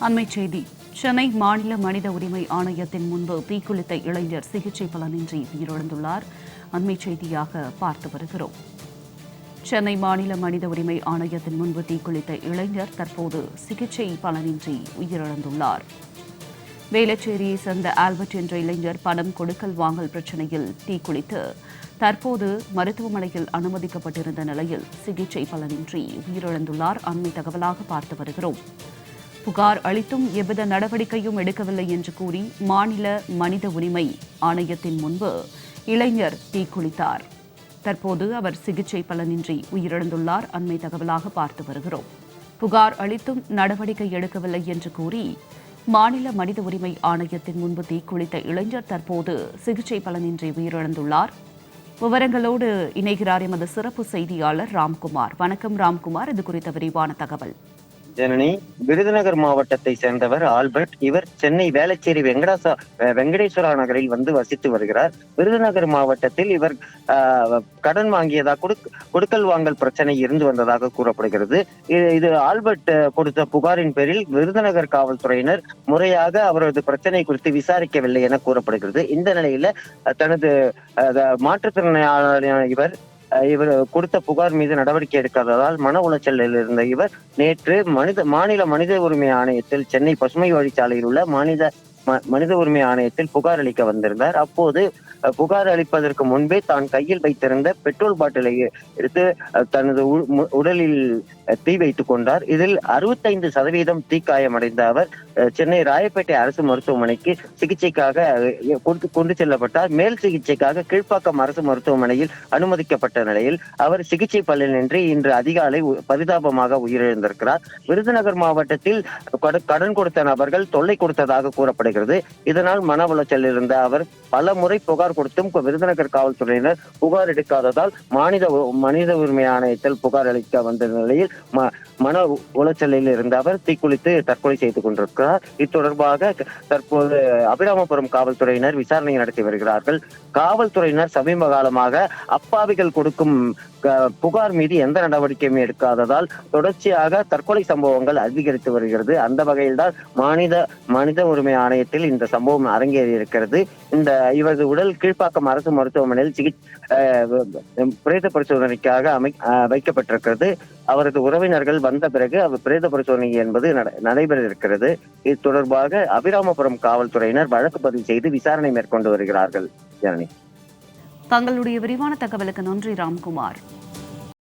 அண்மைச் செய்தி. சென்னை மாநில மனித உரிமை ஆணையத்தின் முன்பு தீக்குளித்த இளைஞர் சிகிச்சை பலனின்றி உயிரிழந்துள்ளார். அண்மைச் செய்தியாக பார்த்து வருகிறோம். சென்னை மாநில மனித உரிமை ஆணையத்தின் முன்பு தீக்குளித்த இளைஞர் தற்போது சிகிச்சை பலனின்றி உயிரிழந்துள்ளார். வேளச்சேரியை சேர்ந்த ஆல்பர்ட் என்ற இளைஞர் பணம் கொடுக்கல் வாங்கல் பிரச்சினையில் தீக்குளித்து தற்போது மருத்துவமனையில் அனுமதிக்கப்பட்டிருந்த நிலையில் சிகிச்சை பலனின்றி உயிரிழந்துள்ளார். அண்மை தகவலாக பார்த்து வருகிறோம். புகார் அளித்தும் எவ்வித நடவடிக்கையும் எடுக்கவில்லை என்று கூறி மாநில மனித உரிமை ஆணையத்தின் முன்பு இளைஞர் தீக்குளித்தார். தற்போது அவர் சிகிச்சை பலனின்றி உயிரிழந்துள்ளார். அண்மை தகவலாக பார்த்து வருகிறோம். புகார் அளித்தும் நடவடிக்கை எடுக்கவில்லை என்று கூறி மாநில மனித உரிமை ஆணையத்தின் முன்பு தீக்குளித்த இளைஞர் தற்போது சிகிச்சை பலனின்றி உயிரிழந்துள்ளார். விவரங்களோடு இணைகிறார் எமது சிறப்பு செய்தியாளர் ராம்குமார். வணக்கம் ராம்குமார், இது குறித்த விரிவான தகவல். ஜனனி, விருதுநகர் மாவட்டத்தை சேர்ந்தவர் ஆல்பர்ட். இவர் சென்னை வேளச்சேரி வெங்கடேஸ்வரா நகரில் வந்து வசித்து வருகிறார். விருதுநகர் மாவட்டத்தில் இவர் கடன் வாங்கியதாக கொடுக்கல் வாங்கல் பிரச்சனை இருந்து வந்ததாக கூறப்படுகிறது. இது ஆல்பர்ட் கொடுத்த புகாரின் பேரில் விருதுநகர் காவல்துறையினர் முறையாக அவரது பிரச்சனை குறித்து விசாரிக்கவில்லை என கூறப்படுகிறது. இந்த நிலையில தனது மாற்றுத்திறனாளியான இவர் கொடுத்த புகார் மீது நடவடிக்கை எடுக்காததால் மன உளைச்சலில் இருந்த இவர் நேற்று மாநில மனித உரிமை ஆணையத்தில் சென்னை பசுமை வழிச்சாலையில் உள்ள மனித உரிமை ஆணையத்தில் புகார் அளிக்க வந்திருந்தார். அப்போது புகார் அளிப்பதற்கு முன்பே தான் கையில் வைத்திருந்த பெட்ரோல் பாட்டிலை எடுத்து தனது உடலில் தீ வைத்துக் கொண்டார். இதில் 65% தீக்காயமடைந்த அவர் சென்னை ராயப்பேட்டை அரசு மருத்துவமனைக்கு சிகிச்சைக்காக கொண்டு செல்லப்பட்டார். மேல் சிகிச்சைக்காக கீழ்ப்பாக்கம் அரசு மருத்துவமனையில் அனுமதிக்கப்பட்ட நிலையில் அவர் சிகிச்சை பலனின்றி இன்று அதிகாலை பரிதாபமாக உயிரிழந்திருக்கிறார். விருதுநகர் மாவட்டத்தில் கடன் கொடுத்த நபர்கள் தொல்லை கொடுத்ததாக கூறப்படுகிறது. இதனால் மன உளைச்சல் இருந்த அவர் பல முறை புகார் கொடுத்தும் விருதுநகர் காவல்துறையினர் புகார் எடுக்காததால் மனித உரிமை ஆணையத்தில் புகார் அளிக்க வந்த நிலையில் மன உளைச்சலில் இருந்த அவர் தீக்குளித்து தற்கொலை செய்து கொண்டிருக்கிறார். இத்தொடர்பாக தற்போது அபிராமபுரம் காவல்துறையினர் விசாரணை நடத்தி வருகிறார்கள். காவல்துறையினர் சமீப காலமாக அப்பாவிகள் கொடுக்கும் புகார் மீது எந்த நடவடிக்கையும் எடுக்காததால் தொடர்ச்சியாக தற்கொலை சம்பவங்கள் அதிகரித்து வருகிறது. அந்த வகையில்தான் மனித உரிமை ஆணையத்தில் இந்த சம்பவம் அரங்கேறி இருக்கிறது. இவரது உடல் கீழ்ப்பாக்கம் அரசு மருத்துவமனையில் பிரேத பரிசோதனைக்காக வைக்கப்பட்டிருக்கிறது. அவரது உறவினர்கள் வந்த பிறகு அவர் பிரேத பரிசோதனை என்பது நடைபெற இருக்கிறது. இது தொடர்பாக அபிராமபுரம் காவல்துறையினர் வழக்கு பதிவு செய்து விசாரணை மேற்கொண்டு வருகிறார்கள். ஜனனி, தங்களுடைய விரிவான தகவலுக்கு நன்றி ராம்குமார்.